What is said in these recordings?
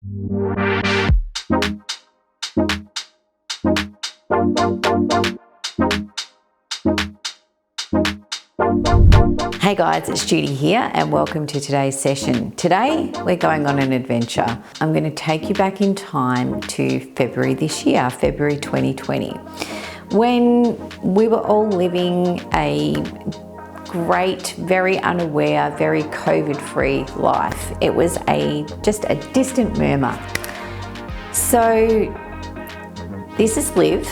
Hey guys, it's Judi here and welcome to today's session. Today we're going on an adventure. I'm going to take you back in time to February this year, February 2020, when we were all living a great, very unaware, very COVID-free life. It was just a distant murmur. So this is Liv.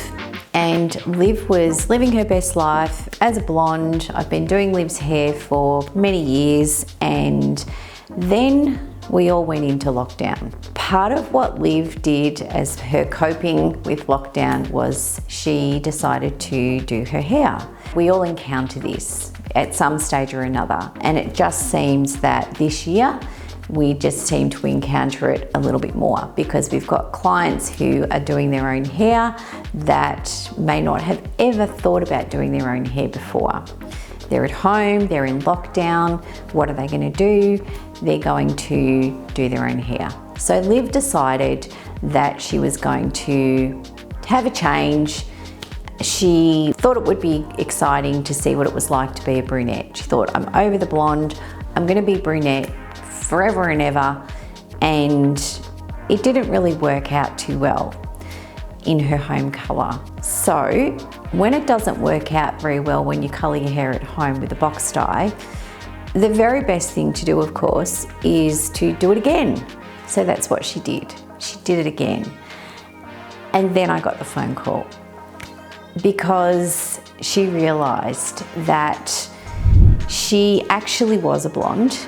And Liv was living her best life as a blonde. I've been doing Liv's hair for many years, and then we all went into lockdown. Part of what Liv did as her coping with lockdown was she decided to do her hair. We all encounter this at some stage or another, and it just seems that this year we just seem to encounter it a little bit more because we've got clients who are doing their own hair that may not have ever thought about doing their own hair before. They're at home, they're in lockdown. What are they going to do? They're going to do their own hair. So Liv decided that she was going to have a change. She thought it would be exciting to see what it was like to be a brunette. She thought, I'm over the blonde, I'm going to be brunette forever and ever, and it didn't really work out too well in her home colour. So when it doesn't work out very well when you colour your hair at home with a box dye, the very best thing to do, of course, is to do it again. So that's what she did. She did it again. And then I got the phone call because she realised that she actually was a blonde,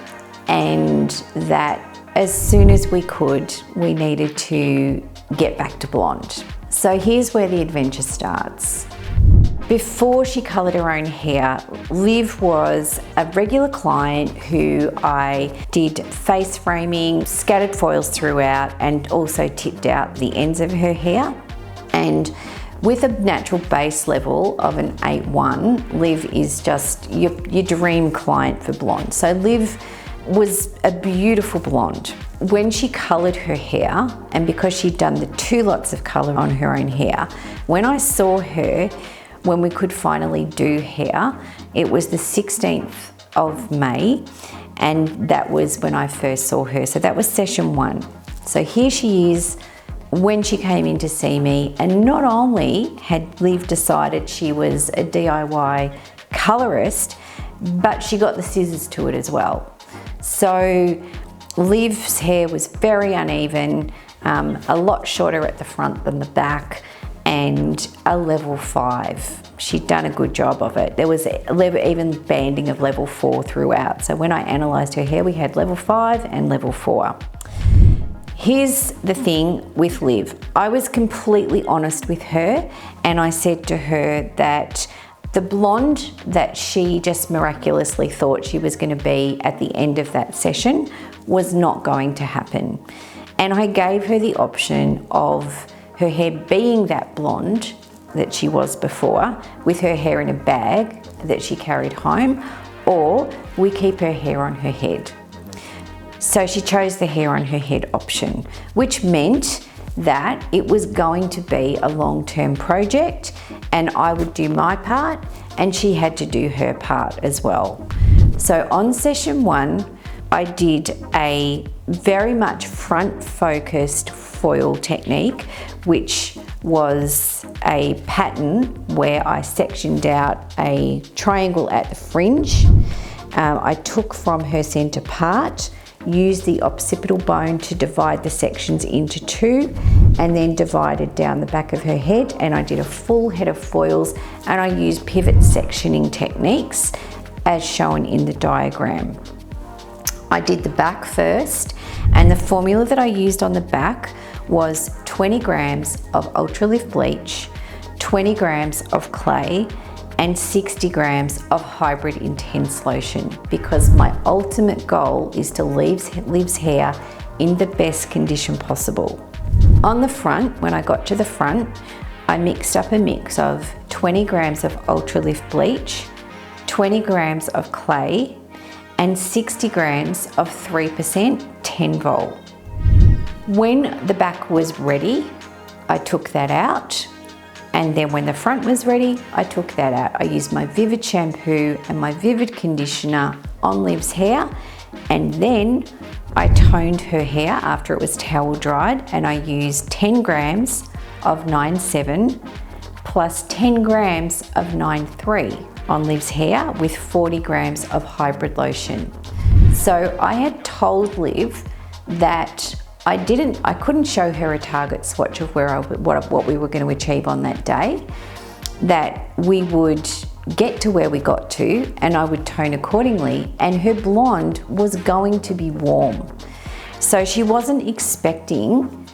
and that as soon as we could, we needed to get back to blonde. So here's where the adventure starts. Before she coloured her own hair, Liv was a regular client who I did face framing, scattered foils throughout, and also tipped out the ends of her hair. And with a natural base level of an 8.1, Liv is just your dream client for blonde. So Liv was a beautiful blonde. When she coloured her hair, and because she'd done the 2 lots of colour on her own hair, when I saw her, when we could finally do hair, it was the 16th of May, and that was when I first saw her. So that was session 1. So here she is when she came in to see me, and not only had Liv decided she was a DIY colourist, but she got the scissors to it as well. So Liv's hair was very uneven, a lot shorter at the front than the back, and a level 5. She'd done a good job of it. There was even banding of level 4 throughout. So when I analysed her hair, we had level 5 and level 4. Here's the thing with Liv. I was completely honest with her, and I said to her that the blonde that she just miraculously thought she was going to be at the end of that session was not going to happen. And I gave her the option of her hair being that blonde that she was before, with her hair in a bag that she carried home, or we keep her hair on her head. So she chose the hair on her head option, which meant that it was going to be a long-term project, and I would do my part and she had to do her part as well. So on session 1, I did a very much front-focused foil technique, which was a pattern where I sectioned out a triangle at the fringe. I took from her centre part, used the occipital bone to divide the sections into 2, and then divided down the back of her head, and I did a full head of foils, and I used pivot sectioning techniques as shown in the diagram. I did the back first, and the formula that I used on the back was 20 grams of ultralift bleach, 20 grams of clay, and 60 grams of hybrid intense lotion, because my ultimate goal is to leave Liv's hair in the best condition possible. On the front, when I got to the front, I mixed up a mix of 20 grams of ultralift bleach, 20 grams of clay, and 60 grams of 3% 10 vol. When the back was ready, I took that out. And then when the front was ready, I took that out. I used my Vivid shampoo and my Vivid conditioner on Liv's hair. And then I toned her hair after it was towel dried, and I used 10 grams of 9.7 plus 10 grams of 9.3 on Liv's hair with 40 grams of hybrid lotion. So I had told Liv that I couldn't show her a target swatch of what we were going to achieve on that day, that we would get to where we got to and I would tone accordingly, and her blonde was going to be warm. So she wasn't expecting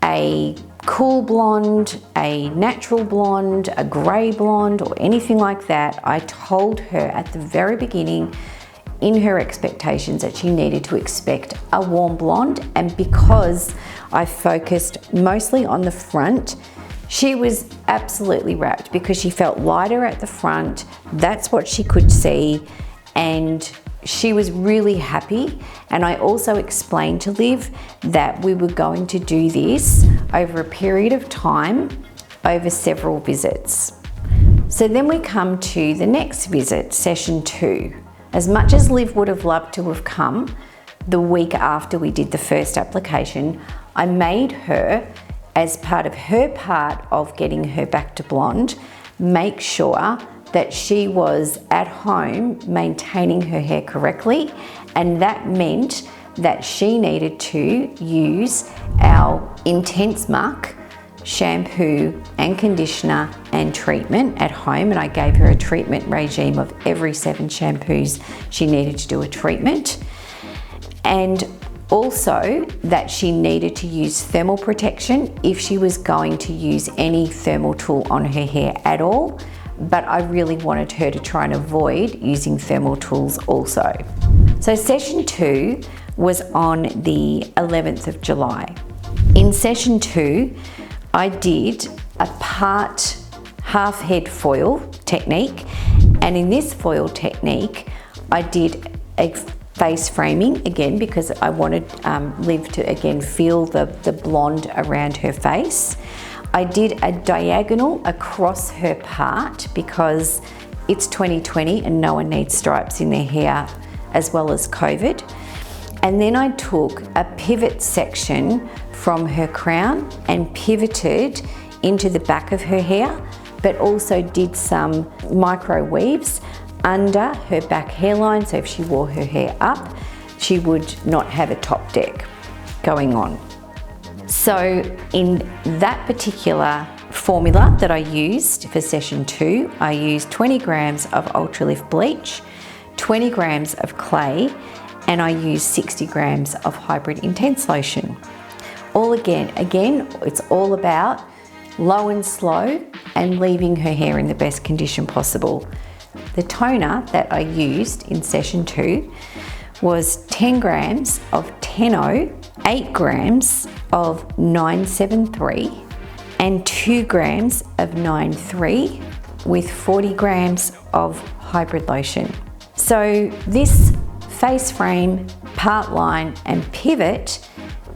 a cool blonde, a natural blonde, a grey blonde or anything like that. I told her at the very beginning in her expectations that she needed to expect a warm blonde, and because I focused mostly on the front, she was absolutely wrapped because she felt lighter at the front. That's what she could see, and she was really happy. And I also explained to Liv that we were going to do this over a period of time, over several visits. So then we come to the next visit, session 2. As much as Liv would have loved to have come the week after we did the first application, I made her, as part of her part of getting her back to blonde, make sure that she was at home maintaining her hair correctly, and that meant that she needed to use our Intense Muck shampoo and conditioner and treatment at home, and I gave her a treatment regime of every 7 shampoos she needed to do a treatment, and also that she needed to use thermal protection if she was going to use any thermal tool on her hair at all, but I really wanted her to try and avoid using thermal tools also. So session 2 was on the 11th of July. In session 2, I did a part half head foil technique, and in this foil technique I did a face framing again because I wanted Liv to again feel the blonde around her face. I did a diagonal across her part because it's 2020 and no one needs stripes in their hair, as well as COVID. And then I took a pivot section from her crown and pivoted into the back of her hair, but also did some micro weaves under her back hairline, so if she wore her hair up, she would not have a top deck going on. So in that particular formula that I used for session 2, I used 20 grams of Ultralift bleach, 20 grams of clay, and I used 60 grams of Hybrid Intense lotion. All again, it's all about low and slow and leaving her hair in the best condition possible. The toner that I used in session 2 was 10 grams of 10O, 8 grams of 973 and 2 grams of 93 with 40 grams of hybrid lotion. So this face frame, part line and pivot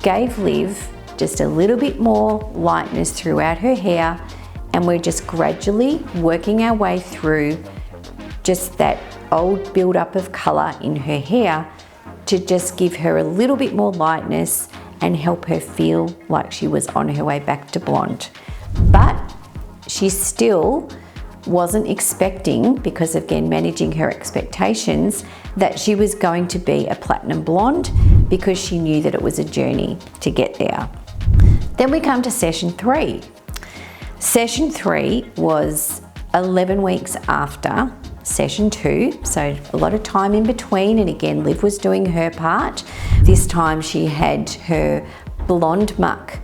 gave Liv just a little bit more lightness throughout her hair, and we're just gradually working our way through just that old build-up of colour in her hair to just give her a little bit more lightness and help her feel like she was on her way back to blonde. But she still wasn't expecting, because of again managing her expectations, that she was going to be a platinum blonde, because she knew that it was a journey to get there. Then we come to session 3. Session 3 was 11 weeks after session 2, so a lot of time in between, and again Liv was doing her part. This time she had her Blonde Muck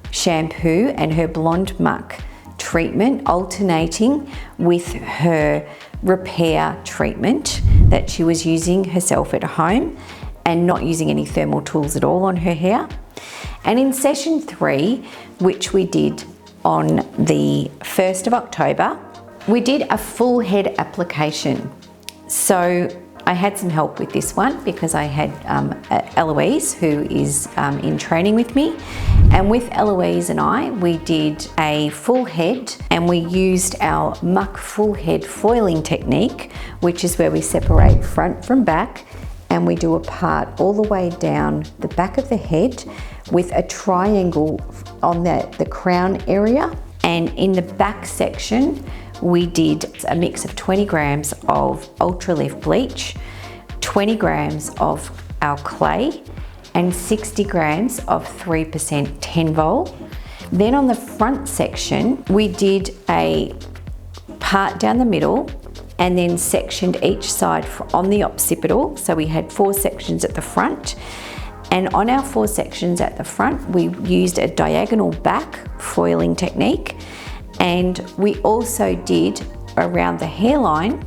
shampoo and her Blonde Muck treatment alternating with her repair treatment that she was using herself at home and not using any thermal tools at all on her hair. And in session 3, which we did on the 1st of October, we did a full head application. So I had some help with this one because I had Eloise, who is in training with me. And with Eloise and I, we did a full head, and we used our muck full head foiling technique, which is where we separate front from back, and we do a part all the way down the back of the head with a triangle on the crown area. And in the back section, we did a mix of 20 grams of Ultra Lift bleach, 20 grams of our clay, and 60 grams of 3% Tenvol. Then on the front section, we did a part down the middle and then sectioned each side on the occipital. So we had 4 sections at the front. And on our 4 sections at the front, we used a diagonal back foiling technique. And we also did around the hairline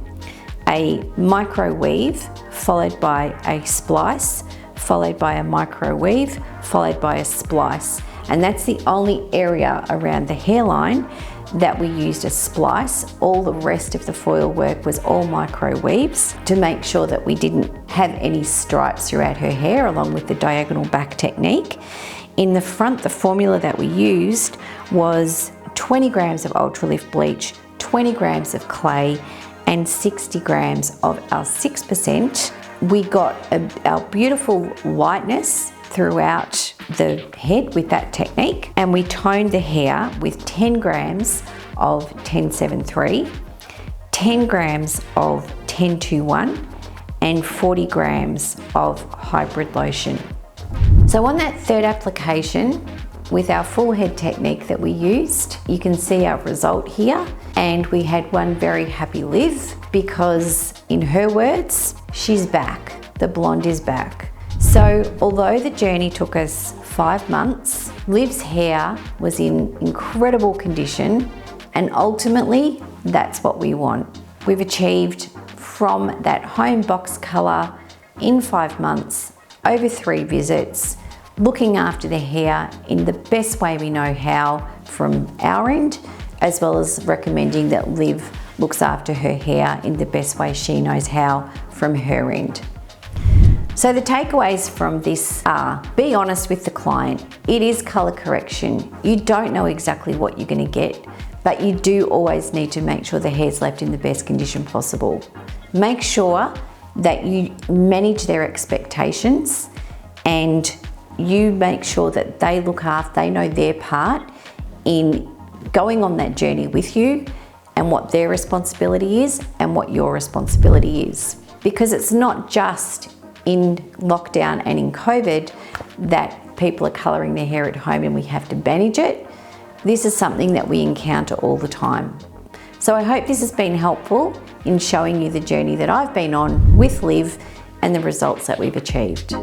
a micro weave, followed by a splice, followed by a micro weave, followed by a splice. And that's the only area around the hairline that we used a splice. All the rest of the foil work was all micro weaves to make sure that we didn't have any stripes throughout her hair, along with the diagonal back technique. In the front, the formula that we used was 20 grams of Ultra Lift bleach, 20 grams of clay, and 60 grams of our 6%. We got our beautiful whiteness throughout the head with that technique, and we toned the hair with 10 grams of 1073, 10 grams of 1021, and 40 grams of hybrid lotion. So on that third application, with our full head technique that we used, you can see our result here. And we had one very happy Liv, because in her words, she's back. The blonde is back. So although the journey took us 5 months, Liv's hair was in incredible condition, and ultimately that's what we want. We've achieved from that home box colour in 5 months, over 3 visits, looking after the hair in the best way we know how from our end, as well as recommending that Liv looks after her hair in the best way she knows how from her end. So the takeaways from this are, be honest with the client. It is colour correction. You don't know exactly what you're going to get, but you do always need to make sure the hair's left in the best condition possible. Make sure that you manage their expectations, and you make sure that they look after, they know their part in going on that journey with you, and what their responsibility is and what your responsibility is. Because it's not just in lockdown and in COVID that people are colouring their hair at home and we have to manage it. This is something that we encounter all the time. So I hope this has been helpful in showing you the journey that I've been on with Liv and the results that we've achieved.